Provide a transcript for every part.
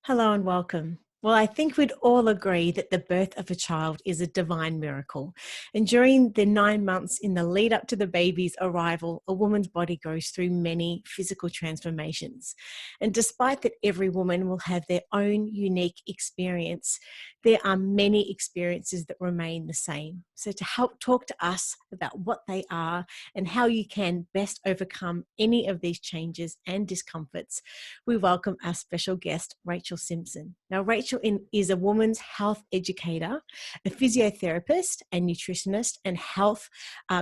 Hello and welcome. Well, I think we'd all agree that the birth of a child is a divine miracle. And during the 9 months in the lead up to the baby's arrival, a woman's body goes through many physical transformations. And despite that every woman will have their own unique experience, there are many experiences that remain the same. So, to help talk to us about what they are and how you can best overcome any of these changes and discomforts, we welcome our special guest, Rachel Simpson. Now, Rachel is a woman's health educator, a physiotherapist and nutritionist, and health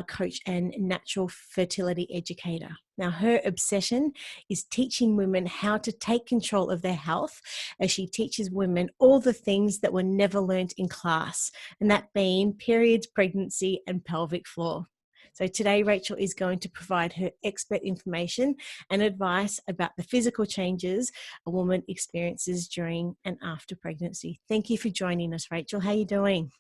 coach and natural fertility educator. Now, her obsession is teaching women how to take control of their health as she teaches women all the things that were never learnt in class, and that being periods, pregnancy, and pelvic floor. So today, Rachel is going to provide her expert information and advice about the physical changes a woman experiences during and after pregnancy. Thank you for joining us, Rachel. How are you doing?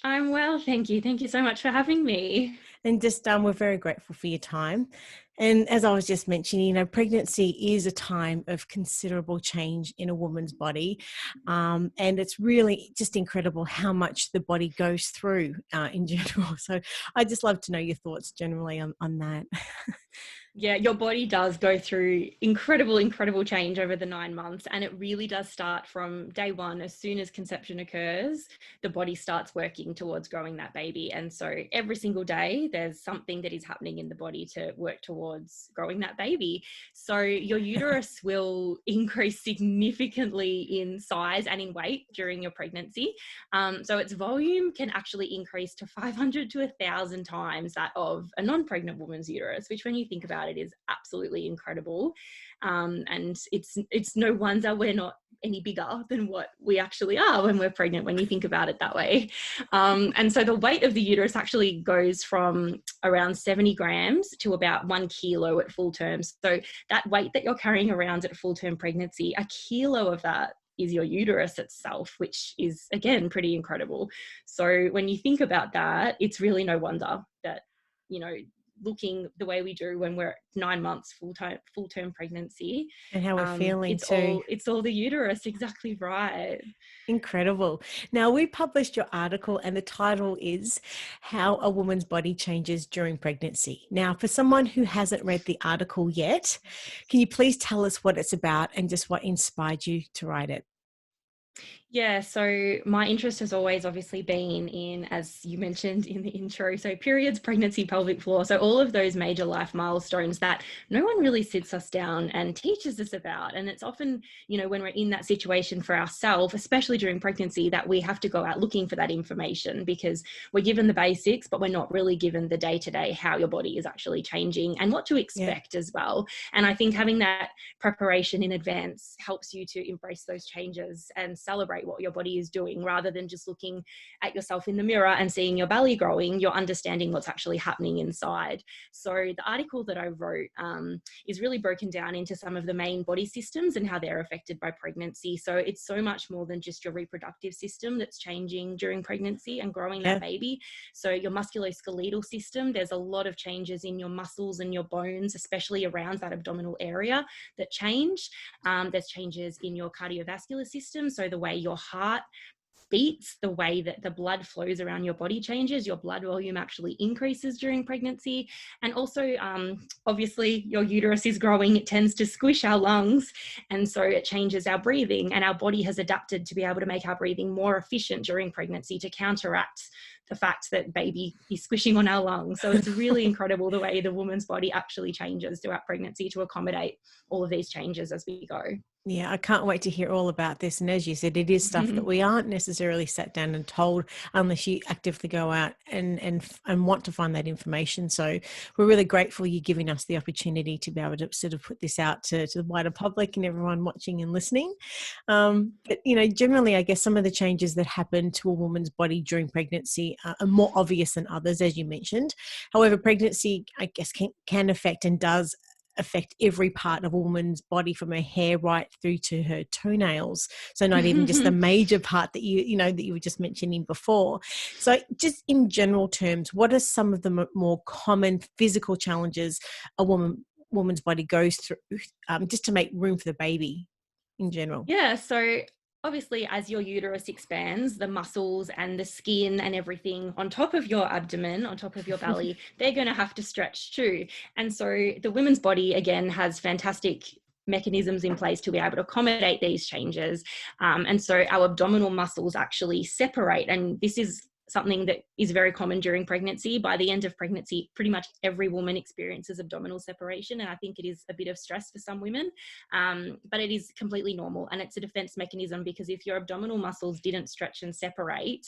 I'm well, thank you. Thank you so much for having me. And just we're very grateful for your time. And as I was just mentioning, pregnancy is a time of considerable change in a woman's body. And it's really just incredible how much the body goes through in general. So I just love to know your thoughts generally on that. Yeah, your body does go through incredible change over the 9 months. And it really does start from day one. As soon as conception occurs, the body starts working towards growing that baby. And so every single day, there's something that is happening in the body to work towards growing that baby. So your uterus will increase significantly in size and in weight during your pregnancy. So its volume can actually increase to 500 to 1,000 times that of a non-pregnant woman's uterus, which when you think about it is absolutely incredible. And it's no wonder we're not any bigger than what we actually are when we're pregnant, when you think about it that way. And so the weight of the uterus actually goes from around 70 grams to about 1 kilo at full term. So that weight that you're carrying around at full term pregnancy, a kilo of that is your uterus itself, which is, again, pretty incredible. So when you think about that, it's really no wonder that, looking the way we do when we're 9 months full term pregnancy, And how we're feeling it's too. all the uterus. Exactly right. Incredible. Now, we published your article, and the title is How a Woman's Body Changes During Pregnancy. Now, for someone who hasn't read the article yet, can you please tell us what it's about and just what inspired you to write it? Yeah, so my interest has always obviously been in, as you mentioned in the intro, so periods, pregnancy, pelvic floor. So all of those major life milestones that no one really sits us down and teaches us about. And it's often, when we're in that situation for ourselves, especially during pregnancy, that we have to go out looking for that information because we're given the basics, but we're not really given the day-to-day how your body is actually changing and what to Yeah. expect as well. And I think having that preparation in advance helps you to embrace those changes and celebrate what your body is doing rather than just looking at yourself in the mirror and seeing your belly growing. You're understanding what's actually happening inside. So the article that I wrote is really broken down into some of the main body systems and how they're affected by pregnancy. So it's so much more than just your reproductive system that's changing during pregnancy and growing that Yeah. baby. So your musculoskeletal system, there's a lot of changes in your muscles and your bones, especially around that abdominal area, that change. There's changes in your cardiovascular system, so the way your heart beats, the way that the blood flows around your body changes. Your blood volume actually increases during pregnancy. And also, obviously, your uterus is growing. It tends to squish our lungs. And so it changes our breathing. And our body has adapted to be able to make our breathing more efficient during pregnancy to counteract the fact that baby is squishing on our lungs. So it's really incredible the way the woman's body actually changes throughout pregnancy to accommodate all of these changes as we go. Yeah, I can't wait to hear all about this. And as you said, it is stuff that we aren't necessarily sat down and told unless you actively go out and want to find that information. So we're really grateful you're giving us the opportunity to be able to sort of put this out to the wider public and everyone watching and listening. But generally, I guess some of the changes that happen to a woman's body during pregnancy are more obvious than others, as you mentioned. However, pregnancy, I guess, can affect and does affect every part of a woman's body from her hair right through to her toenails. So not even just the major part that that you were just mentioning before. So just in general terms, what are some of the more common physical challenges a woman's body goes through just to make room for the baby? in general? Yeah, so obviously, as your uterus expands, the muscles and the skin and everything on top of your abdomen, on top of your belly, they're going to have to stretch too. And so the women's body, again, has fantastic mechanisms in place to be able to accommodate these changes. And so our abdominal muscles actually separate. And this is something that is very common during pregnancy. By the end of pregnancy, pretty much every woman experiences abdominal separation. And I think it is a bit of stress for some women, but it is completely normal. And it's a defense mechanism, because if your abdominal muscles didn't stretch and separate,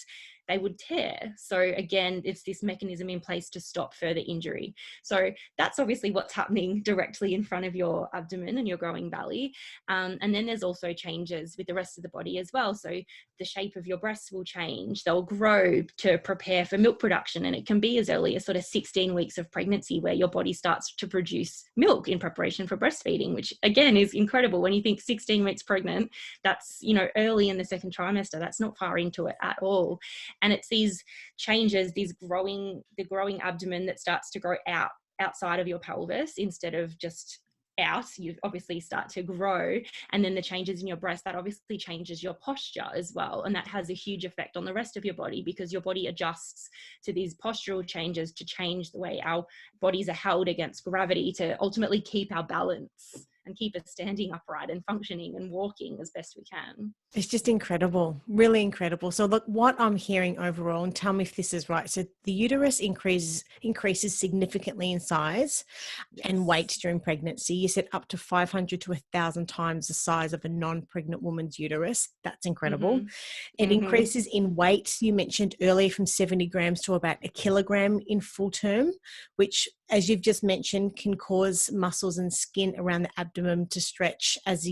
they would tear. So again, it's this mechanism in place to stop further injury. So that's obviously what's happening directly in front of your abdomen and your growing belly. And then there's also changes with the rest of the body as well. So the shape of your breasts will change. They'll grow to prepare for milk production. And it can be as early as sort of 16 weeks of pregnancy where your body starts to produce milk in preparation for breastfeeding, which again is incredible. When you think 16 weeks pregnant, that's, early in the second trimester. That's not far into it at all. And it's these changes, the growing abdomen that starts to grow outside of your pelvis instead of just out. You obviously start to grow, and then the changes in your breast, that obviously changes your posture as well, and that has a huge effect on the rest of your body, because your body adjusts to these postural changes to change the way our bodies are held against gravity, to ultimately keep our balance and keep us standing upright and functioning and walking as best we can. It's just incredible, really incredible. So look, what I'm hearing overall, and tell me if this is right. So the uterus increases significantly in size and weight during pregnancy. You said up to 500 to 1,000 times the size of a non-pregnant woman's uterus. That's incredible. Mm-hmm. It increases in weight. You mentioned earlier from 70 grams to about a kilogram in full term, which, as you've just mentioned, can cause muscles and skin around the abdomen to stretch as the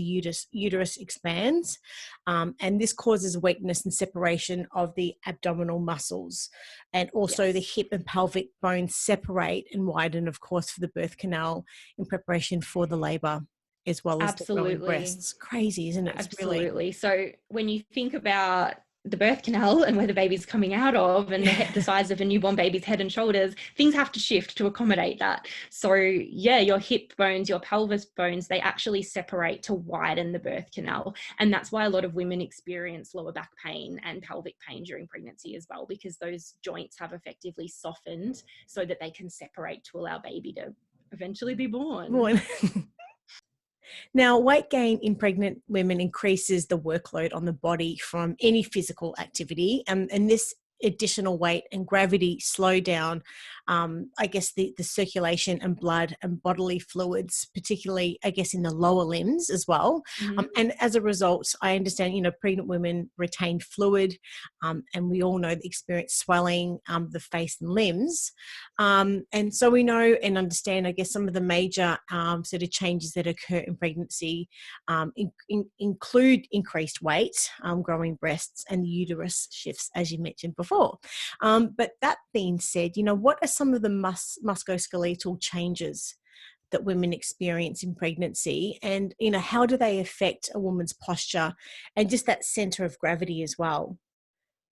uterus expands. And this causes weakness and separation of the abdominal muscles. And also the hip and pelvic bones separate and widen, of course, for the birth canal in preparation for the labor, as well as the growing breasts. Crazy, isn't it? Absolutely. Really... So when you think about the birth canal and where the baby's coming out of, and the size of a newborn baby's head and shoulders, things have to shift to accommodate that. So yeah, your hip bones, your pelvis bones, they actually separate to widen the birth canal. And that's why a lot of women experience lower back pain and pelvic pain during pregnancy as well, because those joints have effectively softened so that they can separate to allow baby to eventually be born. Now, weight gain in pregnant women increases the workload on the body from any physical activity, and this additional weight and gravity slow down, I guess, the circulation and blood and bodily fluids, particularly, I guess, in the lower limbs as well. And as a result, I understand, pregnant women retain fluid, and we all know they experience swelling, the face and limbs. And so we know and understand, I guess, some of the major sort of changes that occur in pregnancy include increased weight, growing breasts, and the uterus shifts, as you mentioned before. But that being said, what are some of the musculoskeletal changes that women experience in pregnancy, and how do they affect a woman's posture and just that center of gravity as well?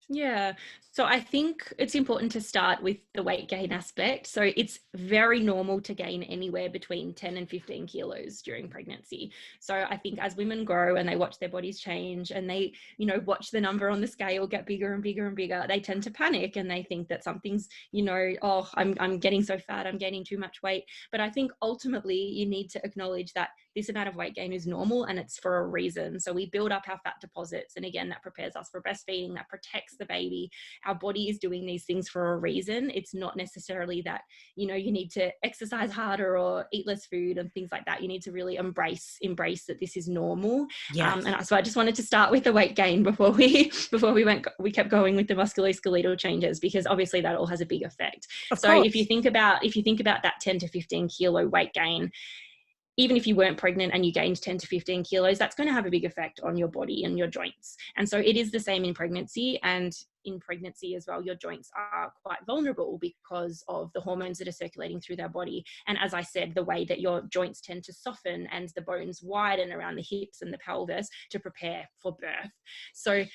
Yeah. So I think it's important to start with the weight gain aspect. So it's very normal to gain anywhere between 10 and 15 kilos during pregnancy. So I think as women grow and they watch their bodies change and they, watch the number on the scale get bigger and bigger and bigger, they tend to panic and they think that something's, oh, I'm getting so fat, I'm gaining too much weight. But I think ultimately you need to acknowledge that this amount of weight gain is normal and it's for a reason. So we build up our fat deposits. And again, that prepares us for breastfeeding, that protects the baby. Our body is doing these things for a reason. It's not necessarily that, you need to exercise harder or eat less food and things like that. You need to really embrace that this is normal. Yes. And so I just wanted to start with the weight gain before we kept going with the musculoskeletal changes, because obviously that all has a big effect. So if you think about that 10 to 15 kilo weight gain, even if you weren't pregnant and you gained 10 to 15 kilos, that's going to have a big effect on your body and your joints. And so it is the same in pregnancy, and in pregnancy as well, your joints are quite vulnerable because of the hormones that are circulating through their body. And as I said, the way that your joints tend to soften and the bones widen around the hips and the pelvis to prepare for birth. So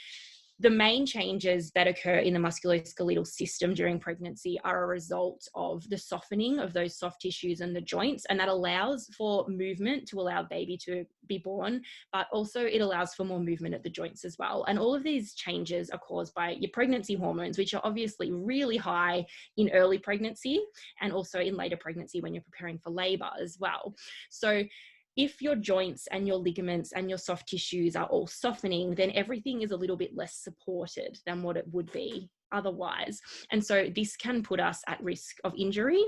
the main changes that occur in the musculoskeletal system during pregnancy are a result of the softening of those soft tissues and the joints, and that allows for movement to allow baby to be born, but also it allows for more movement at the joints as well. And all of these changes are caused by your pregnancy hormones, which are obviously really high in early pregnancy and also in later pregnancy when you're preparing for labor as well. So if your joints and your ligaments and your soft tissues are all softening, then everything is a little bit less supported than what it would be otherwise. And so this can put us at risk of injury.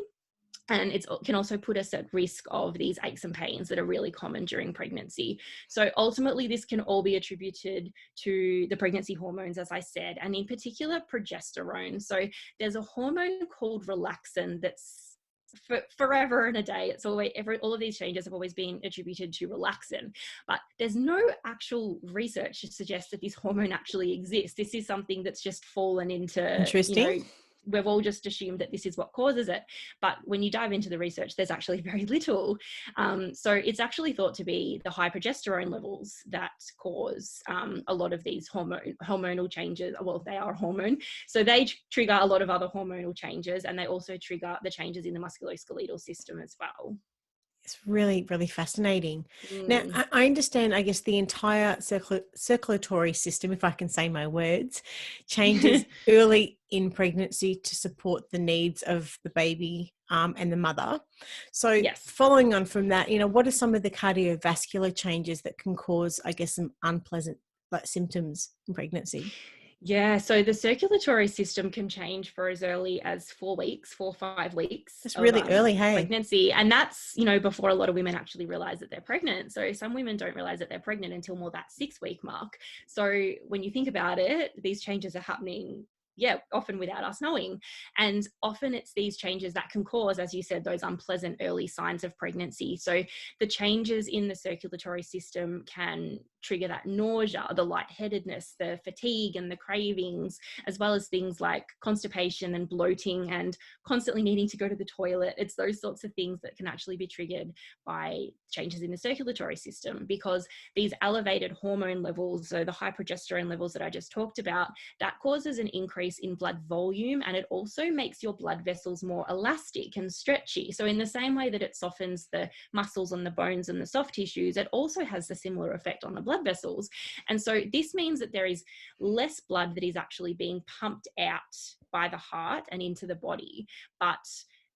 And it can also put us at risk of these aches and pains that are really common during pregnancy. So ultimately, this can all be attributed to the pregnancy hormones, as I said, and in particular, progesterone. So there's a hormone called relaxin that's forever and a day. It's always all of these changes have always been attributed to relaxin, but there's no actual research to suggest that this hormone actually exists. This is something that's just fallen into, Interesting. we've all just assumed that this is what causes it. But when you dive into the research, there's actually very little. So it's actually thought to be the high progesterone levels that cause a lot of these hormonal changes. Well, they are a hormone. So they trigger a lot of other hormonal changes, and they also trigger the changes in the musculoskeletal system as well. It's really, really fascinating. Now, I understand, I guess, the entire circulatory system, if I can say my words, changes early in pregnancy to support the needs of the baby and the mother. So Yes. Following on from that, what are some of the cardiovascular changes that can cause, I guess, some unpleasant symptoms in pregnancy? Yeah, so the circulatory system can change for as early as 4 weeks, 4 or 5 weeks. That's really early, hey? Pregnancy. And that's, before a lot of women actually realize that they're pregnant. So some women don't realize that they're pregnant until more that 6-week mark. So when you think about it, these changes are happening, often without us knowing. And often it's these changes that can cause, as you said, those unpleasant early signs of pregnancy. So the changes in the circulatory system can trigger that nausea, the lightheadedness, the fatigue and the cravings, as well as things like constipation and bloating and constantly needing to go to the toilet. It's those sorts of things that can actually be triggered by changes in the circulatory system, because these elevated hormone levels, so the high progesterone levels that I just talked about, that causes an increase in blood volume, and it also makes your blood vessels more elastic and stretchy. So in the same way that it softens the muscles and the bones and the soft tissues, it also has a similar effect on the blood vessels. And so this means that there is less blood that is actually being pumped out by the heart and into the body, but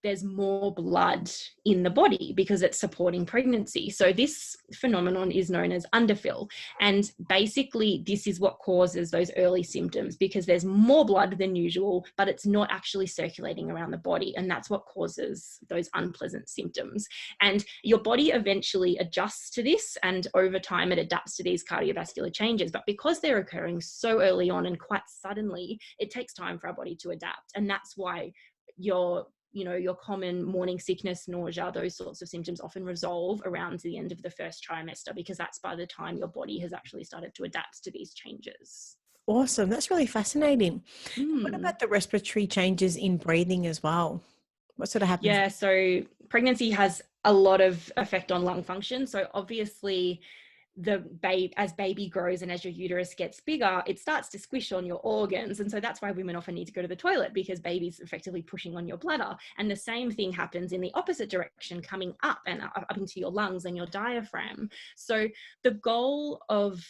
there's more blood in the body because it's supporting pregnancy. So this phenomenon is known as underfill. And basically this is what causes those early symptoms, because there's more blood than usual, but it's not actually circulating around the body. And that's what causes those unpleasant symptoms. And your body eventually adjusts to this, and over time it adapts to these cardiovascular changes. But because they're occurring so early on and quite suddenly, it takes time for our body to adapt. And that's why your common morning sickness, nausea, those sorts of symptoms often resolve around the end of the first trimester, because that's by the time your body has actually started to adapt to these changes. Awesome. That's really fascinating. What about the respiratory changes in breathing as well? What sort of happens? Yeah, so pregnancy has a lot of effect on lung function. So obviously as baby grows and as your uterus gets bigger, it starts to squish on your organs. And so that's why women often need to go to the toilet, because baby's effectively pushing on your bladder. And the same thing happens in the opposite direction, coming up and up into your lungs and your diaphragm. So the goal of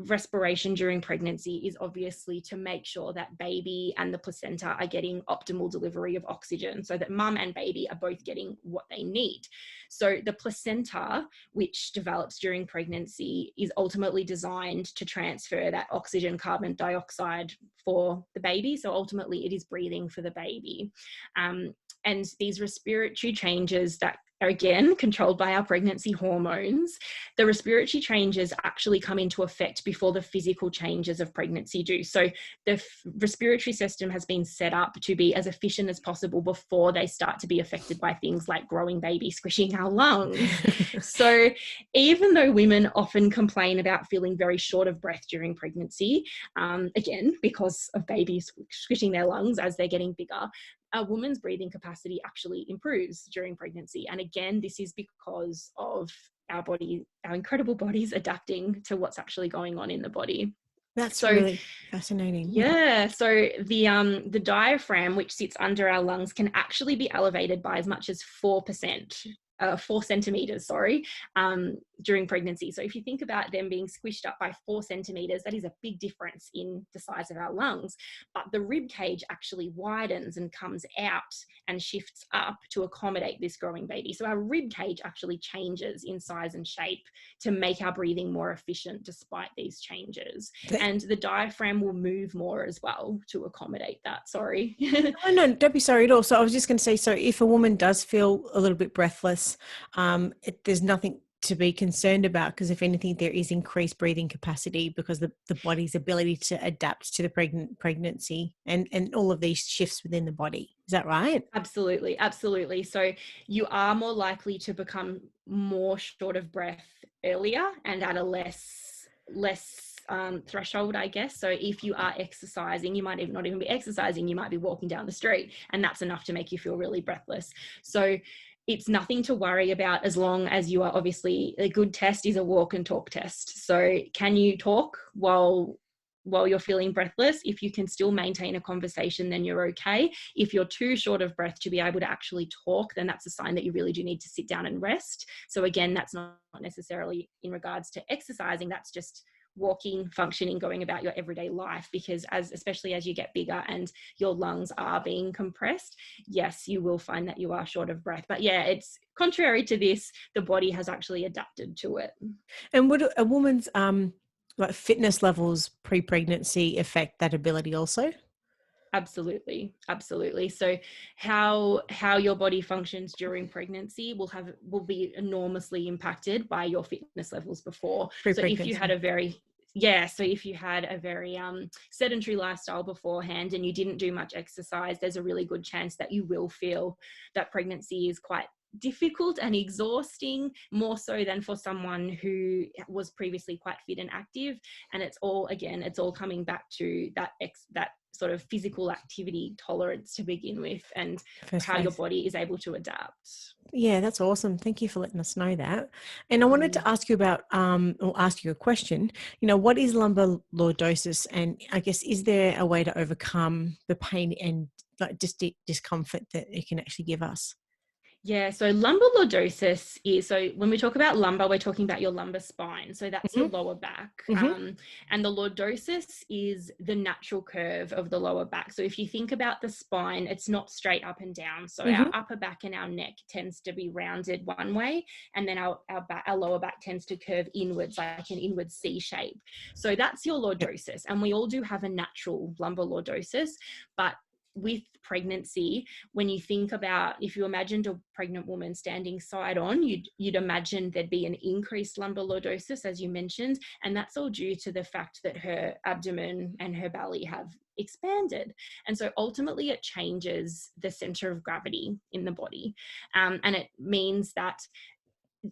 respiration during pregnancy is obviously to make sure that baby and the placenta are getting optimal delivery of oxygen, so that mum and baby are both getting what they need. So the placenta, which develops during pregnancy, is ultimately designed to transfer that oxygen, carbon dioxide for the baby. So ultimately it is breathing for the baby. And these respiratory changes that are again controlled by our pregnancy hormones, the respiratory changes actually come into effect before the physical changes of pregnancy do. So the respiratory system has been set up to be as efficient as possible before they start to be affected by things like growing baby squishing our lungs. So even though women often complain about feeling very short of breath during pregnancy, again, because of babies squishing their lungs as they're getting bigger, a woman's breathing capacity actually improves during pregnancy. And again, this is because of our incredible bodies adapting to what's actually going on in the body. That's So really fascinating. yeah, so the diaphragm, which sits under our lungs, can actually be elevated by as much as 4%. 4 centimeters, sorry, during pregnancy. So if you think about them being squished up by 4 centimeters, that is a big difference in the size of our lungs. But the rib cage actually widens and comes out and shifts up to accommodate this growing baby. So our rib cage actually changes in size and shape to make our breathing more efficient despite these changes. And the diaphragm will move more as well to accommodate that. Sorry. Oh, no, don't be sorry at all. So I was just going to say, so if a woman does feel a little bit breathless, there's nothing to be concerned about, because if anything, there is increased breathing capacity because the body's ability to adapt to the pregnancy and all of these shifts within the body. Is that right? Absolutely, absolutely. So you are more likely to become more short of breath earlier and at a less threshold, I guess. So if you are exercising, you might not even be exercising, you might be walking down the street, and that's enough to make you feel really breathless. So it's nothing to worry about, as long as you are, obviously, a good test is a walk and talk test. So can you talk while you're feeling breathless? If you can still maintain a conversation, then you're okay. If you're too short of breath to be able to actually talk, then that's a sign that you really do need to sit down and rest. So again, that's not necessarily in regards to exercising, that's just walking, functioning, going about your everyday life, because especially as you get bigger and your lungs are being compressed, yes, you will find that you are short of breath. But yeah, it's contrary to this, the body has actually adapted to it. And would a woman's like fitness levels pre-pregnancy affect that ability also? Absolutely, absolutely. So how your body functions during pregnancy will be enormously impacted by your fitness levels before. So if you had Pre-pregnancy. a very sedentary lifestyle beforehand and you didn't do much exercise, there's a really good chance that you will feel that pregnancy is quite difficult and exhausting, more so than for someone who was previously quite fit and active. And it's all coming back to that sort of physical activity tolerance to begin with, and First how your place. body is able to adapt. Yeah, that's awesome. Thank you for letting us know that. And I wanted to ask you about, or ask you a question. What is lumbar lordosis? And I guess, is there a way to overcome the pain and like just discomfort that it can actually give us? Yeah, so lumbar lordosis is, so when we talk about lumbar, we're talking about your lumbar spine. So that's your Mm-hmm. lower back. Mm-hmm. And the lordosis is the natural curve of the lower back. So if you think about the spine, it's not straight up and down. So Mm-hmm. our upper back and our neck tends to be rounded one way, and then our lower back tends to curve inwards, like an inward C shape. So that's your Yep. lordosis. And we all do have a natural lumbar lordosis, but with pregnancy, when you think about, if you imagined a pregnant woman standing side on, you'd imagine there'd be an increased lumbar lordosis, as you mentioned, and that's all due to the fact that her abdomen and her belly have expanded. And so ultimately it changes the center of gravity in the body, and it means that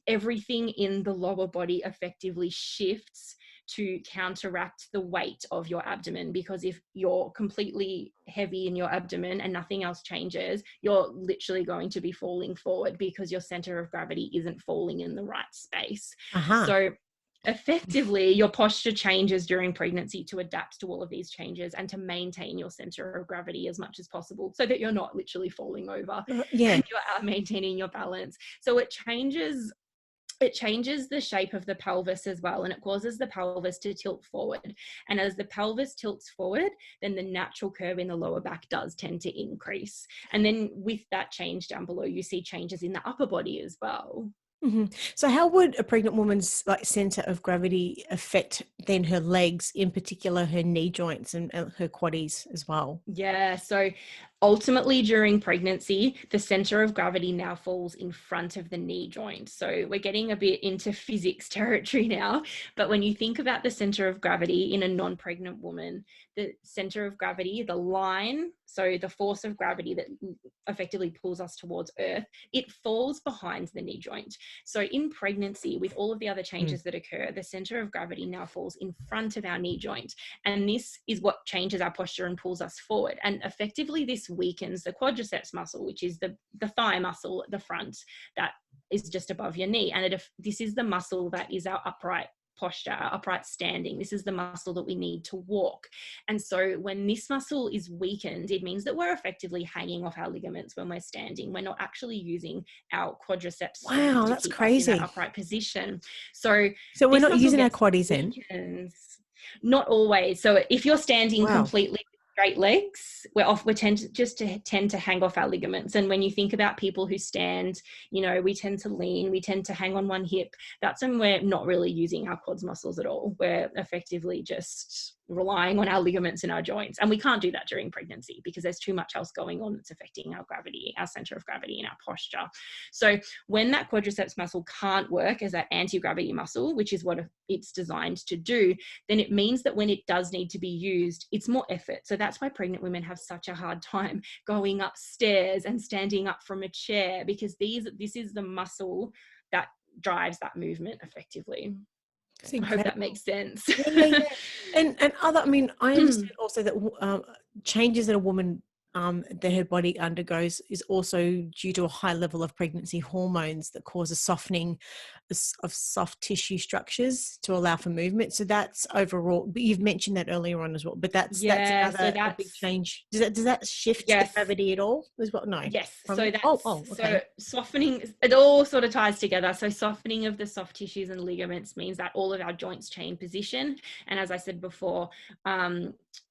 everything in the lower body effectively shifts to counteract the weight of your abdomen. Because if you're completely heavy in your abdomen and nothing else changes, you're literally going to be falling forward because your center of gravity isn't falling in the right space. Uh-huh. So effectively, your posture changes during pregnancy to adapt to all of these changes and to maintain your center of gravity as much as possible, so that you're not literally falling over Yeah. and you are maintaining your balance. So it changes the shape of the pelvis as well, and it causes the pelvis to tilt forward. And as the pelvis tilts forward, then the natural curve in the lower back does tend to increase. And then with that change down below, you see changes in the upper body as well. Mm-hmm. So how would a pregnant woman's like center of gravity affect then her legs, in particular her knee joints and her quaddies as well? Yeah, so ultimately during pregnancy, the center of gravity now falls in front of the knee joint. So we're getting a bit into physics territory now, but when you think about the center of gravity in a non-pregnant woman, the center of gravity, the line, so the force of gravity that effectively pulls us towards Earth, it falls behind the knee joint. So in pregnancy, with all of the other changes that occur, the center of gravity now falls in front of our knee joint. And this is what changes our posture and pulls us forward. And effectively, this weakens the quadriceps muscle, which is the thigh muscle at the front that is just above your knee. And this is the muscle that is our upright posture, our upright standing. This is the muscle that we need to walk. And so when this muscle is weakened, it means that we're effectively hanging off our ligaments when we're standing. We're not actually using our quadriceps strength Wow, to that's keep us in that crazy. upright position. So So we're this not muscle using our gets quaddies then? weakened. Not always. So if you're standing Wow. completely straight legs, we tend to hang off our ligaments. And when you think about people who stand, we tend to lean, we tend to hang on one hip. That's when we're not really using our quads muscles at all. We're effectively just relying on our ligaments and our joints. And we can't do that during pregnancy because there's too much else going on that's affecting our gravity, our center of gravity, and our posture. So when that quadriceps muscle can't work as that anti-gravity muscle, which is what it's designed to do, then it means that when it does need to be used, it's more effort. So that's why pregnant women have such a hard time going upstairs and standing up from a chair, because this is the muscle that drives that movement effectively. It's I hope that incredible. makes sense. Yeah. And other, I mean, I understand also that changes that a woman that her body undergoes is also due to a high level of pregnancy hormones that cause a softening of soft tissue structures to allow for movement. So that's overall, but you've mentioned that earlier on as well, but that's Yeah, so another a big that's, change. Does that shift the yes. gravity at all as well? No. Yes, From, so that's okay. so softening, it all sort of ties together. So softening of the soft tissues and ligaments means that all of our joints change position. And as I said before,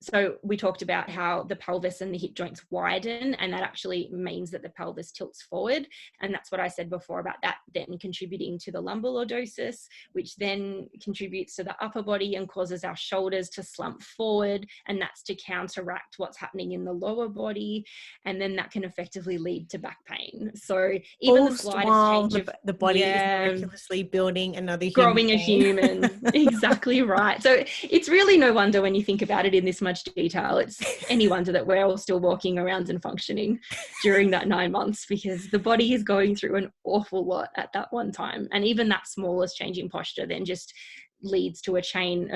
so we talked about how the pelvis and the hip joints widen, and that actually means that the pelvis tilts forward. And that's what I said before about that then contributing to the lumbar lordosis, which then contributes to the upper body and causes our shoulders to slump forward. And that's to counteract what's happening in the lower body. And then that can effectively lead to back pain. So even the slightest While change of, the body is miraculously building another human growing a being. human. Exactly right. So it's really no wonder when you think about it in this much detail, it's any wonder that we're all still walking around and functioning during that 9 months, because the body is going through an awful lot at that one time. And even that smallest change in posture then just leads to a chain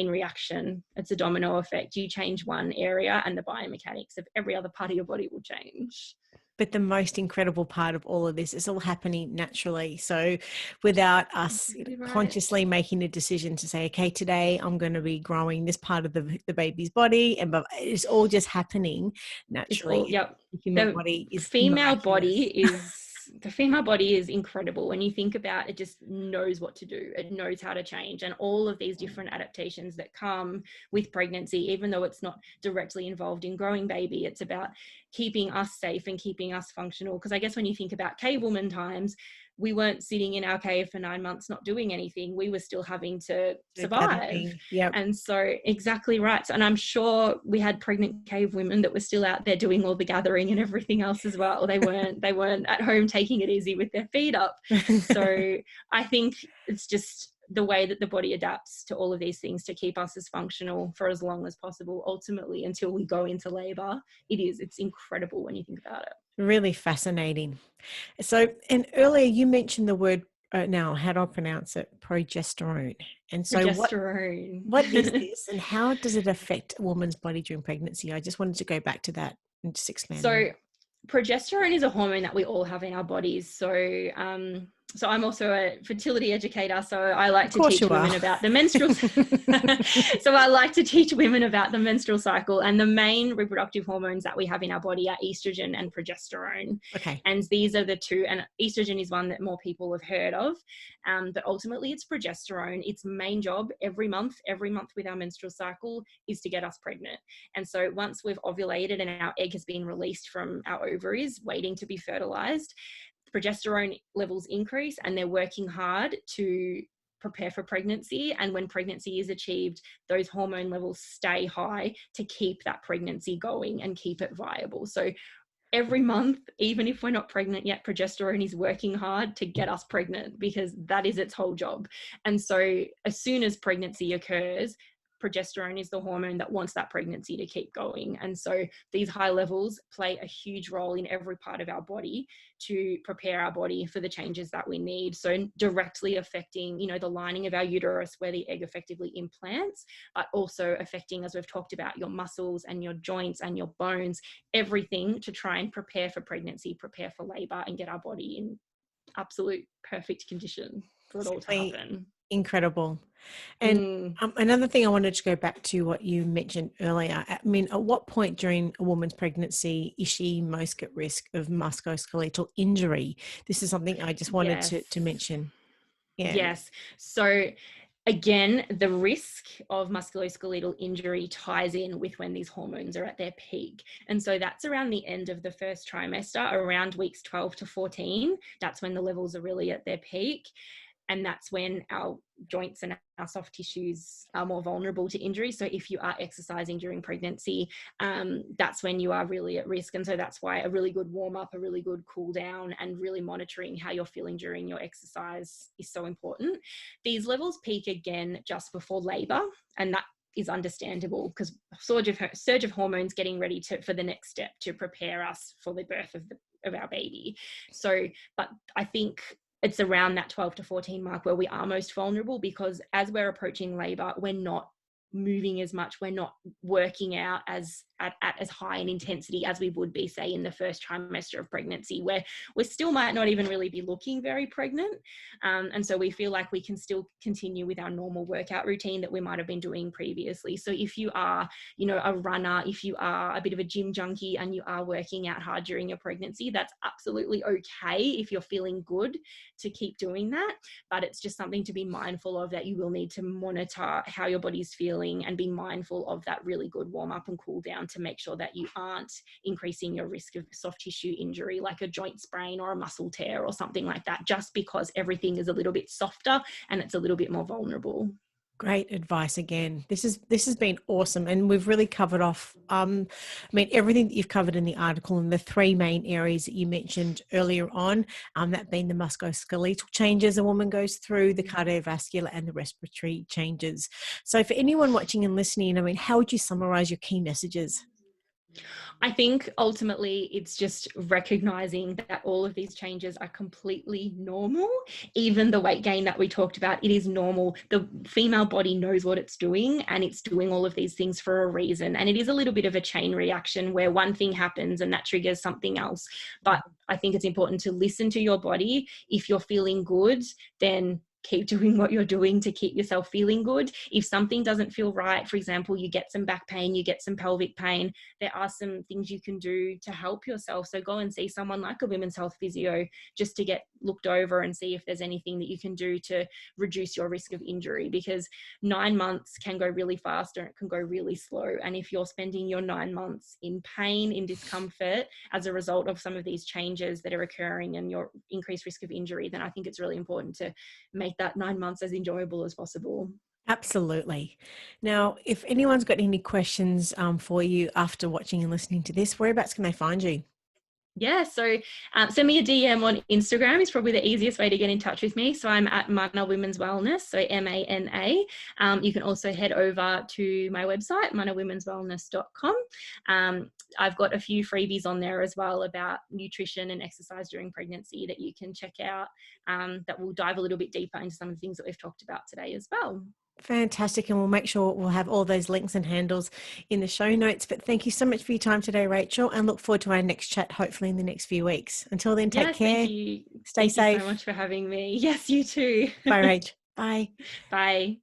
reaction. It's a domino effect. You change one area and the biomechanics of every other part of your body will change. But the most incredible part of all of this is all happening naturally. So without us consciously making a decision to say, okay, today I'm going to be growing this part of the baby's body, and it's all just happening naturally. Yep. The human body is female miraculous. body the female body is incredible. When you think about it, just knows what to do. It knows how to change, and all of these different adaptations that come with pregnancy, even though it's not directly involved in growing baby, it's about keeping us safe and keeping us functional. Because I guess when you think about cave woman times, we weren't sitting in our cave for 9 months not doing anything. We were still having to survive. Yep. And so exactly right. And I'm sure we had pregnant cave women that were still out there doing all the gathering and everything else as well. They weren't at home taking it easy with their feet up. So I think it's just the way that the body adapts to all of these things to keep us as functional for as long as possible, ultimately until we go into labor. It's incredible when you think about it. Really fascinating. So, and earlier you mentioned the word, now how do I pronounce it? Progesterone. And so progesterone. what is this and how does it affect a woman's body during pregnancy? I just wanted to go back to that and just expand. So progesterone is a hormone that we all have in our bodies. So so I'm also a fertility educator, so I like to teach women about the menstrual so I like to teach women about the menstrual cycle, and the main reproductive hormones that we have in our body are estrogen and progesterone. Okay. And these are the two, and estrogen is one that more people have heard of, but ultimately it's progesterone. Its main job every month with our menstrual cycle is to get us pregnant. And so once we've ovulated and our egg has been released from our ovaries waiting to be fertilized, progesterone levels increase and they're working hard to prepare for pregnancy. And when pregnancy is achieved, those hormone levels stay high to keep that pregnancy going and keep it viable. So every month, even if we're not pregnant yet, progesterone is working hard to get us pregnant, because that is its whole job. And so as soon as pregnancy occurs, progesterone is the hormone that wants that pregnancy to keep going. And so these high levels play a huge role in every part of our body to prepare our body for the changes that we need. So directly affecting, the lining of our uterus where the egg effectively implants, but also affecting, as we've talked about, your muscles and your joints and your bones, everything to try and prepare for pregnancy, prepare for labor, and get our body in absolute perfect condition for it all to happen. Incredible. And Mm. another thing I wanted to go back to what you mentioned earlier. I mean, at what point during a woman's pregnancy is she most at risk of musculoskeletal injury? This is something I just wanted Yes. to mention. Yeah. Yes. So again, the risk of musculoskeletal injury ties in with when these hormones are at their peak. And so that's around the end of the first trimester, around weeks 12 to 14. That's when the levels are really at their peak. And that's when our joints and our soft tissues are more vulnerable to injury. So if you are exercising during pregnancy, that's when you are really at risk. And so that's why a really good warm up, a really good cool down, and really monitoring how you're feeling during your exercise is so important. These levels peak again just before labor, and that is understandable because surge of hormones getting ready for the next step to prepare us for the birth of our baby. So, but I think it's around that 12 to 14 mark where we are most vulnerable, because as we're approaching labor, we're not moving as much, we're not working out at as high an intensity as we would be, say, in the first trimester of pregnancy, where we still might not even really be looking very pregnant. And so we feel like we can still continue with our normal workout routine that we might have been doing previously. So if you are, a runner, if you are a bit of a gym junkie and you are working out hard during your pregnancy, that's absolutely okay if you're feeling good to keep doing that. But it's just something to be mindful of, that you will need to monitor how your body's feeling and be mindful of that really good warm up and cool down to make sure that you aren't increasing your risk of soft tissue injury, like a joint sprain or a muscle tear or something like that, just because everything is a little bit softer and it's a little bit more vulnerable. Great advice again. This has been awesome, and we've really covered off. I mean, everything that you've covered in the article, and the three main areas that you mentioned earlier on. That being the musculoskeletal changes a woman goes through, the cardiovascular, and the respiratory changes. So, for anyone watching and listening, I mean, how would you summarize your key messages? I think ultimately it's just recognizing that all of these changes are completely normal. Even the weight gain that we talked about, it is normal. The female body knows what it's doing, and it's doing all of these things for a reason. And it is a little bit of a chain reaction where one thing happens and that triggers something else. But I think it's important to listen to your body. If you're feeling good, then keep doing what you're doing to keep yourself feeling good. If something doesn't feel right, for example, you get some back pain, you get some pelvic pain, there are some things you can do to help yourself. So go and see someone like a women's health physio just to get looked over and see if there's anything that you can do to reduce your risk of injury, because 9 months can go really fast or it can go really slow. And if you're spending your 9 months in pain, in discomfort as a result of some of these changes that are occurring and your increased risk of injury, then I think it's really important to make that 9 months as enjoyable as possible. Absolutely. Now, if anyone's got any questions for you after watching and listening to this, whereabouts can they find you? Yeah, so send me a DM on Instagram is probably the easiest way to get in touch with me. So I'm at Mana Women's Wellness, so MANA. You can also head over to my website, manawomenswellness.com. I've got a few freebies on there as well about nutrition and exercise during pregnancy that you can check out, that will dive a little bit deeper into some of the things that we've talked about today as well. Fantastic. And we'll make sure we'll have all those links and handles in the show notes. But thank you so much for your time today, Rachel, and look forward to our next chat, hopefully in the next few weeks. Until then, take care. Thank you. Stay safe. Thank you so much for having me. Yes, you too. Bye, Rach. Bye. Bye.